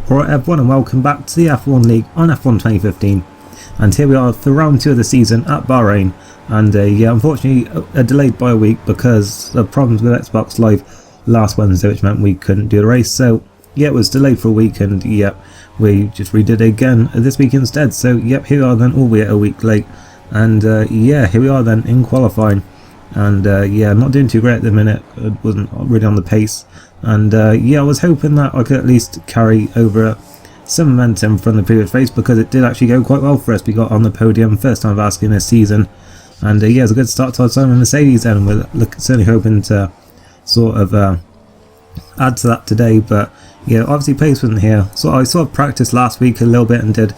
Alright everyone, and welcome back to the F1 League on F1 2015, and here we are for round 2 of the season at Bahrain. And unfortunately delayed by a week because of problems with Xbox Live last Wednesday, which meant we couldn't do the race. So yeah, it was delayed for a week, and we just redid it again this week instead. So here we are then, albeit a week late, and here we are then in qualifying. And not doing too great at the minute. It wasn't really on the pace, and I was hoping that I could at least carry over some momentum from the previous race, because it did actually go quite well for us. We got on the podium first time of asking this season, and it was a good start to our time in Mercedes, and we're certainly hoping to sort of add to that today. But obviously pace wasn't here, so I sort of practiced last week a little bit and did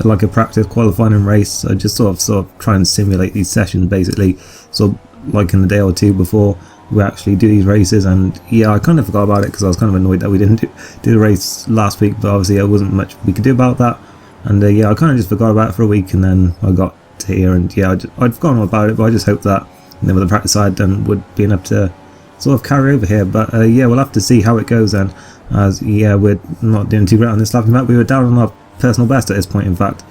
like a practice qualifying and race. I just sort of try and simulate these sessions basically, so like in the day or two before we actually do these races. And I kind of forgot about it because I was kind of annoyed that we didn't do the race last week, but obviously there wasn't much we could do about that. And I kind of just forgot about it for a week, and then I got to here, and I'd forgotten all about it, but I just hoped that with the practice I had done would be enough to sort of carry over here. But we'll have to see how it goes then, as we're not doing too great on this lap. In fact, we were down on our personal best at this point, in fact,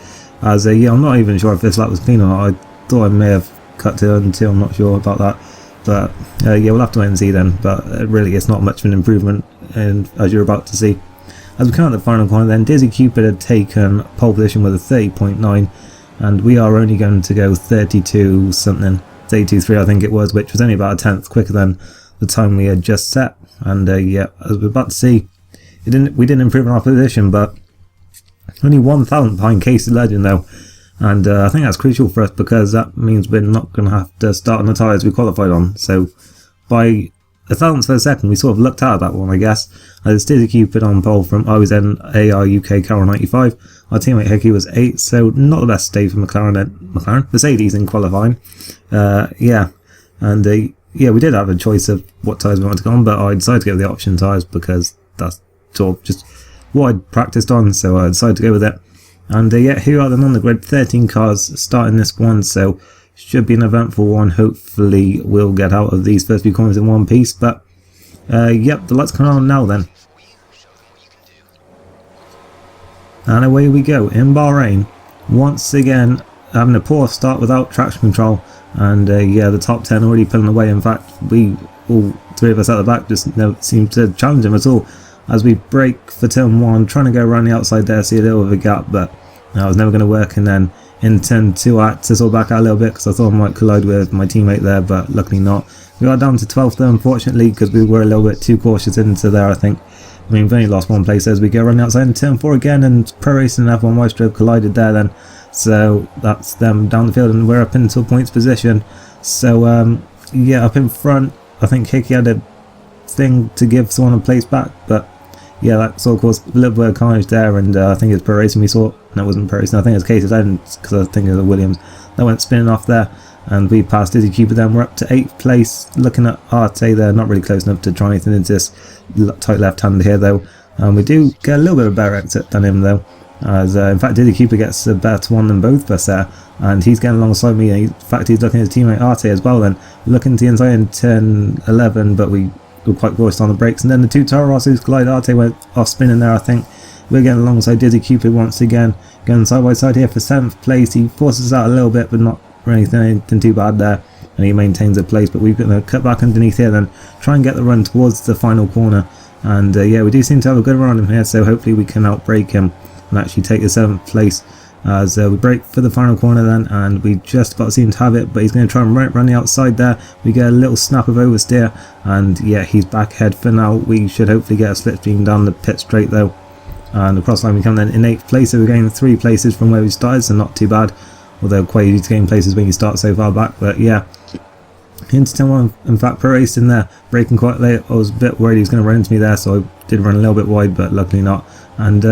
as I'm not even sure if this lap was clean or not. I thought I may have cut to until, I'm not sure about that, but we'll have to wait and see then. But really it's not much of an improvement, and as you're about to see as we come out the final corner then, Dizzy Cupid had taken pole position with a 30.9, and we are only going to go 32 something, 32.3 I think it was, which was only about a tenth quicker than the time we had just set. And as we're about to see, we didn't improve on our position, but only 1,000 behind Casey Legend though. And I think that's crucial for us, because that means we're not going to have to start on the tyres we qualified on. So by a thousandth per second, we sort of looked out of that one, I guess. As Dizzy Cupid on pole from I was in AR UK Carol 95. Our teammate Hickey was 8, so not the best day for Mercedes in qualifying. We did have a choice of what tyres we wanted to go on, but I decided to go with the option tyres because that's sort of just what I'd practiced on, so I decided to go with it. And here we are then on the grid, 13 cars starting this one, so should be an eventful one. Hopefully we'll get out of these first few corners in one piece. But the lights coming on now then, and away we go in Bahrain, once again having a poor start without traction control. And the top 10 already pulling away. In fact, all three of us at the back just never seem to challenge him at all. As we brake for turn 1, trying to go around the outside there, see a little bit of a gap, but that was never going to work. And then in turn 2 I had to sort of back out a little bit because I thought I might collide with my teammate there, but luckily not. We are down to 12th though, unfortunately, because we were a little bit too cautious into there, I think. I mean, we've only lost one place as we go around the outside in turn 4 again, and Pro Racing and F1 Maestro collided there then. So that's them down the field, and we're up into a points position. So up in front, I think Hickey had a thing to give someone a place back, but that sort of caused a little bit of carnage there. And I think it's Pro Racing we saw. No, it wasn't Pro Racing, I think it was Casey Legend, because I think it was Williams that went spinning off there, and we passed Dizzy Cupid. Then we're up to 8th place, looking at Arte there, not really close enough to try anything into this tight left hander here though. And we do get a little bit of a better exit than him though, as in fact Dizzy Cupid gets a better one than both of us there, and he's getting alongside me. In fact, he's looking at his teammate Arte as well then, looking to the inside in turn 11, but we were quite cautious on the brakes. And then the two Toro Rossos collide. Arte went off spinning there, I think. We're getting alongside Dizzy Cupid once again, going side by side here for 7th place. He forces us out a little bit, but not really anything too bad there, and he maintains a place. But we're going to cut back underneath here then, try and get the run towards the final corner. And we do seem to have a good run on him here, so hopefully we can outbrake him and actually take the 7th place. As we brake for the final corner then, and we just about seem to have it, but he's going to try and run the outside there. We get a little snap of oversteer, and he's back ahead for now. We should hopefully get a slipstream down the pit straight though, and across the line we come then in 8th place, so we're getting 3 places from where we started, so not too bad, although quite easy to gain places when you start so far back. But into turn 1, in fact Pro Racing there, braking quite late. I was a bit worried he was going to run into me there, so I did run a little bit wide, but luckily not. And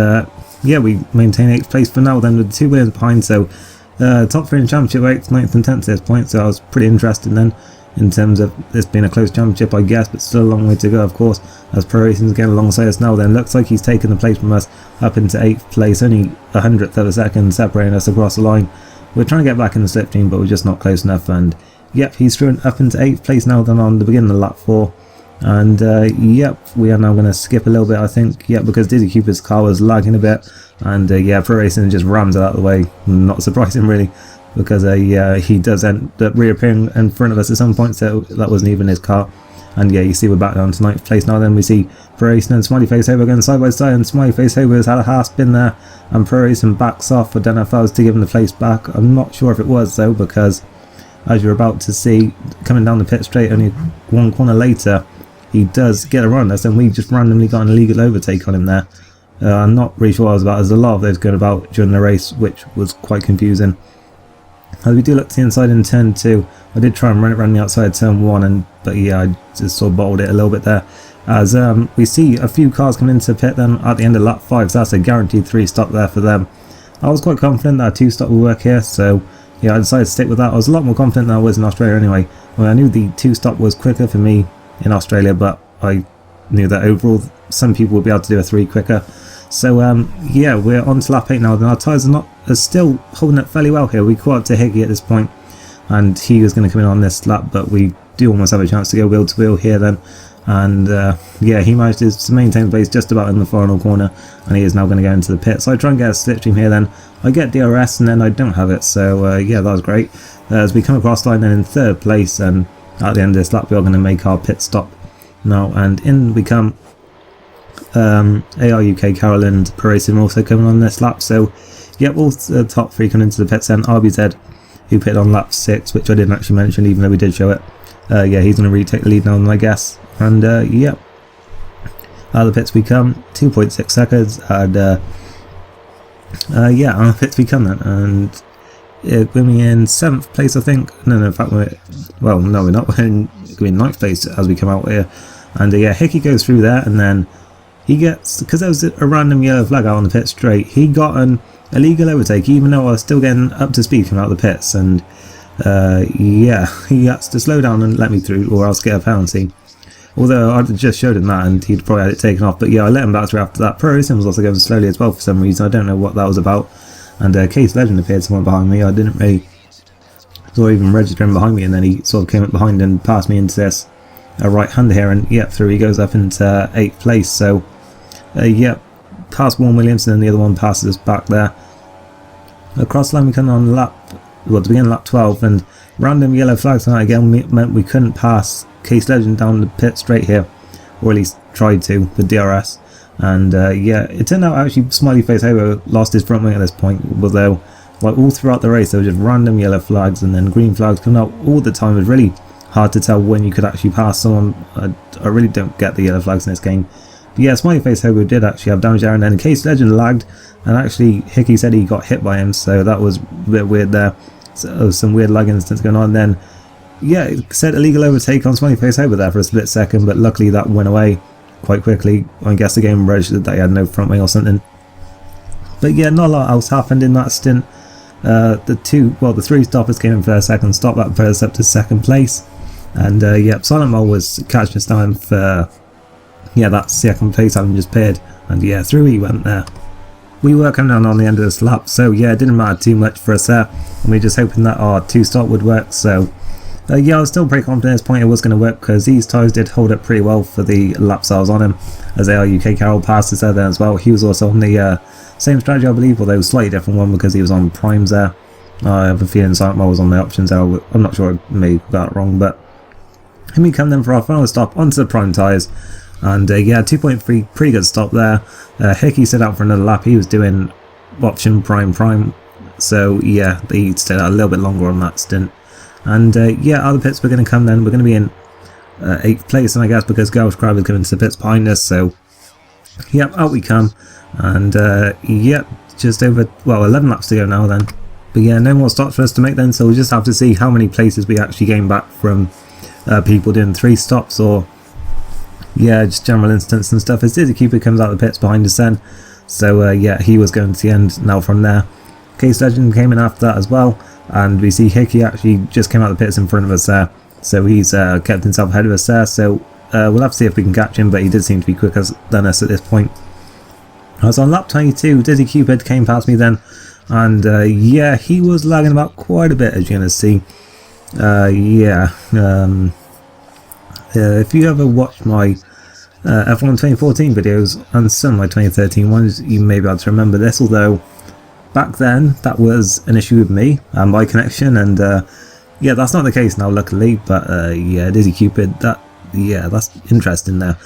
we maintain 8th place for now then, with 2 Williams behind. So top 3 in championship, 8th, 9th and 10th at this point. So I was pretty interested then in terms of this being a close championship, I guess, but still a long way to go of course, as Pro Racing's getting alongside us now then. Looks like he's taken the place from us up into 8th place, only 100th of a second separating us across the line. We're trying to get back in the slipstream, but we're just not close enough. And he's thrown up into 8th place now then on the beginning of lap 4. And yep, we are now going to skip a little bit, I think. Yep, because Dizzy Cupid's car was lagging a bit, and yeah, Pro Racing just rams it out of the way. Not surprising really, because yeah, he does end up reappearing in front of us at some point, so that wasn't even his car. And yeah, you see we're back down to 9th place now. Then we see Pro Racing and Smiley Face Hobo going side by side, and Smiley Face Hobo has had a half spin there, and Pro Racing backs off. I don't know if I was to give him the place back. I'm not sure if it was though, because as you're about to see, coming down the pit straight only one corner later, he does get around us, and we just randomly got an illegal overtake on him there. I'm not really sure what I was about. There's a lot of those going about during the race, which was quite confusing. As we do look to the inside in turn 2, I did try and run it around the outside turn 1, but yeah, I just sort of bottled it a little bit there. As we see a few cars come into pit then at the end of lap 5, so that's a guaranteed 3 stop there for them. I was quite confident that a 2 stop would work here, so yeah, I decided to stick with that. I was a lot more confident than I was in Australia anyway. Well, I knew the 2 stop was quicker for me in Australia, but I knew that overall some people would be able to do a 3 quicker. So yeah, we're on to lap 8 now, and our tyres are still holding up fairly well here. We caught up to Hickey at this point, and he was going to come in on this lap, but we do almost have a chance to go wheel to wheel here then. And yeah, he managed to maintain the pace just about in the final corner, and he is now going to go into the pit. So I try and get a slipstream here then. I get DRS and then I don't have it, so yeah, that was great. As we come across the line then in 3rd place, and at the end of this lap we are going to make our pit stop now, and in we come. AR UK, Carol and Pro Racing also coming on this lap, so yep, all the top 3 coming into the pits then. RBZ, who pitted on lap 6, which I didn't actually mention even though we did show it. Yeah, he's going to retake the lead now, I guess. And yep, out of the pits we come, 2.6 seconds, and yeah, out of the pits we come then, and we're in 7th place I think. No, in fact we're not, we're in 9th place as we come out here. And yeah, Hickey goes through there, and then he gets, because there was a random yellow flag out on the pit straight, he got an illegal overtake even though I was still getting up to speed coming out of the pits, and yeah, he has to slow down and let me through or else get a penalty. Although I just showed him that and he'd probably had it taken off, but yeah, I let him back through after that. Pro Racing was also going slowly as well for some reason, I don't know what that was about. And Case Legend appeared somewhere behind me, I didn't really sort of even register him behind me, and then he sort of came up behind and passed me into this right hander here, and yeah, through he goes up into 8th place. So yeah, past Warren Williams, and then the other one passes us back there. Across the line we come on to begin lap 12, and random yellow flags tonight again meant we couldn't pass Case Legend down the pit straight here, or at least tried to with DRS. And yeah, it turned out actually Smiley Face Hobo lost his front wing at this point, although like all throughout the race there were just random yellow flags and then green flags coming out all the time. It was really hard to tell when you could actually pass someone. I really don't get the yellow flags in this game. But yeah, Smiley Face Hobo did actually have damage there, and then Case Legend lagged, and actually Hickey said he got hit by him, so that was a bit weird there. So there was some weird lag instance going on. Then yeah, it said illegal overtake on Smiley Face Hobo there for a split second, but luckily that went away quite quickly. I guess the game registered that he had no front wing or something. But yeah, not a lot else happened in that stint. The 3 stoppers came in for a second stop, that put us up to 2nd place. And yep, Silent Mole was catching us down for yeah, that 2nd place having just paired, and yeah, through he went there. We were coming down on the end of this lap, so yeah, it didn't matter too much for us there, and we were just hoping that our 2 stop would work. So yeah, I was still pretty confident at this point it was going to work, because these tyres did hold up pretty well for the laps I was on him, as AR UK Carol passed us there then as well. He was also on the same strategy I believe, although slightly different one because he was on primes there. I have a feeling Silent Mole was on the options there. I'm not sure, I may have got it wrong, but here we come then for our final stop onto the prime tyres. And yeah, 2.3, pretty good stop there. Hickey set out for another lap, he was doing option prime, so yeah, he stayed out a little bit longer on that stint. And yeah, out of the pits we're going to come then, we're going to be in 8th place, and I guess because Garish Crab is coming to the pits behind us, so yep, out we come. And yep, just over, 11 laps to go now then. But yeah, no more stops for us to make then, so we'll just have to see how many places we actually gain back from people doing 3 stops, or yeah, just general instance and stuff. As Dizzy Cupid comes out of the pits behind us then, so yeah, he was going to the end now from there. Case Legend came in after that as well, and we see Hickey actually just came out of the pits in front of us there, so he's kept himself ahead of us there. So we'll have to see if we can catch him, but he did seem to be quicker than us at this point. I was on lap 22, Dizzy Cupid came past me then, and yeah, he was lagging about quite a bit, as you're going to see. Yeah, if you ever watch my F1 2014 videos and some of my 2013 ones, you may be able to remember this, although back then that was an issue with me and my connection, and yeah, that's not the case now, luckily. But yeah, Dizzy Cupid, that's interesting there.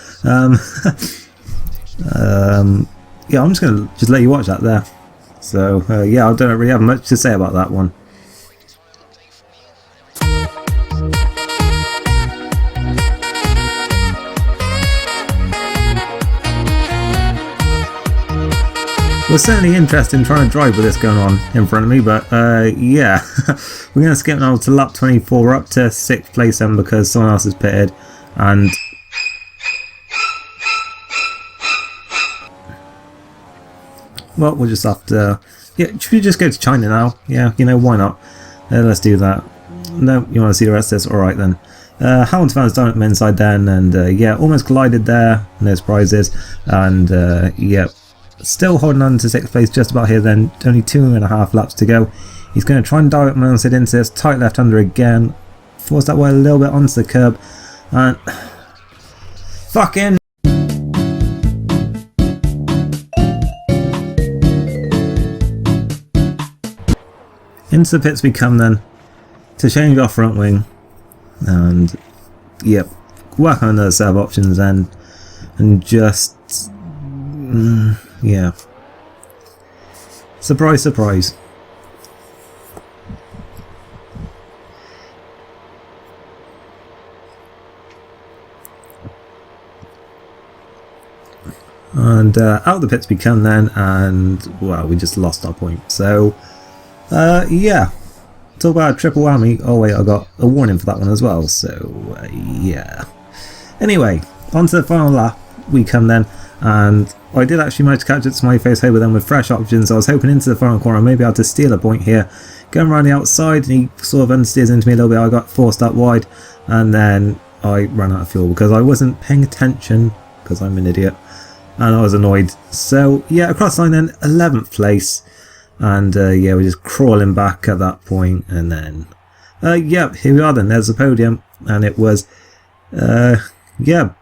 Yeah, I'm just gonna let you watch that there. So yeah, I don't really have much to say about that one. It was certainly interesting trying to drive with this going on in front of me, but yeah, we're going to skip now to lap 24. We're up to 6th place then because someone else has pitted, and well, we'll just have to, yeah, should we just go to China now? Yeah, you know, why not? Let's do that. No, you want to see the rest of this? Alright then. Hamilton fans down at the inside then, and yeah, almost collided there, no surprises, and yeah, still holding on to 6th place just about here then, only 2.5 laps to go. He's going to try and direct Mansid into this, tight left-hander again, force that way a little bit onto the curb, and fucking into the pits we come then, to change our front wing, and yep, whack on the serve options then, and just yeah, surprise surprise. And out of the pits we come then, and well, we just lost our point. So yeah, talk about a triple whammy. Oh wait, I got a warning for that one as well, so yeah. Anyway, on to the final lap we come then, and I did actually manage to catch it to my face over then with fresh options. I was hoping into the final corner, maybe able to steal a point here. Going around the outside, and he sort of understeers into me a little bit. I got forced out wide, and then I ran out of fuel because I wasn't paying attention, because I'm an idiot, and I was annoyed. So yeah, across the line then, 11th place, and yeah, we're just crawling back at that point, and then yeah, here we are then, there's the podium, and it was yeah,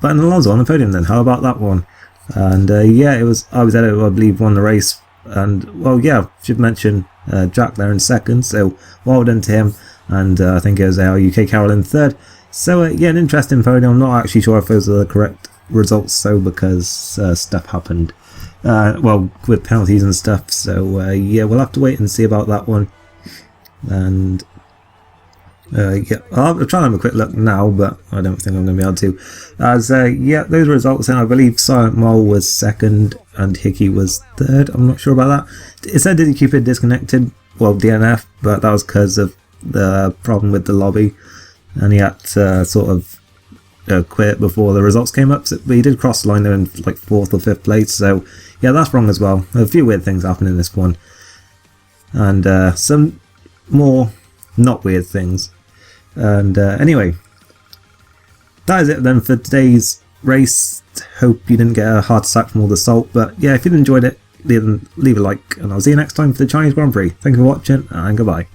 Button Alonso on the podium then. How about that one? And yeah, it was Alvaro who I believe won the race, and well, yeah, should mention Jack there in second, so well done to him, and I think it was our UK Carroll in third. So yeah, an interesting podium. I'm not actually sure if those are the correct results, so because stuff happened, well, with penalties and stuff, so yeah, we'll have to wait and see about that one. And yeah, I'll try and have a quick look now, but I don't think I'm going to be able to. As yeah, those results, and I believe Silent Mole was second and Hickey was third. I'm not sure about that. It said Diddy Cupid disconnected, well, DNF, but that was because of the problem with the lobby, and he had to sort of quit before the results came up. So, but he did cross the line there in like 4th or 5th place, so yeah, that's wrong as well. A few weird things happened in this one, and some more not weird things. And anyway, that is it then for today's race. Hope you didn't get a heart attack from all the salt, but yeah, if you enjoyed it, leave a like, and I'll see you next time for the Chinese Grand Prix. Thank you for watching, and goodbye.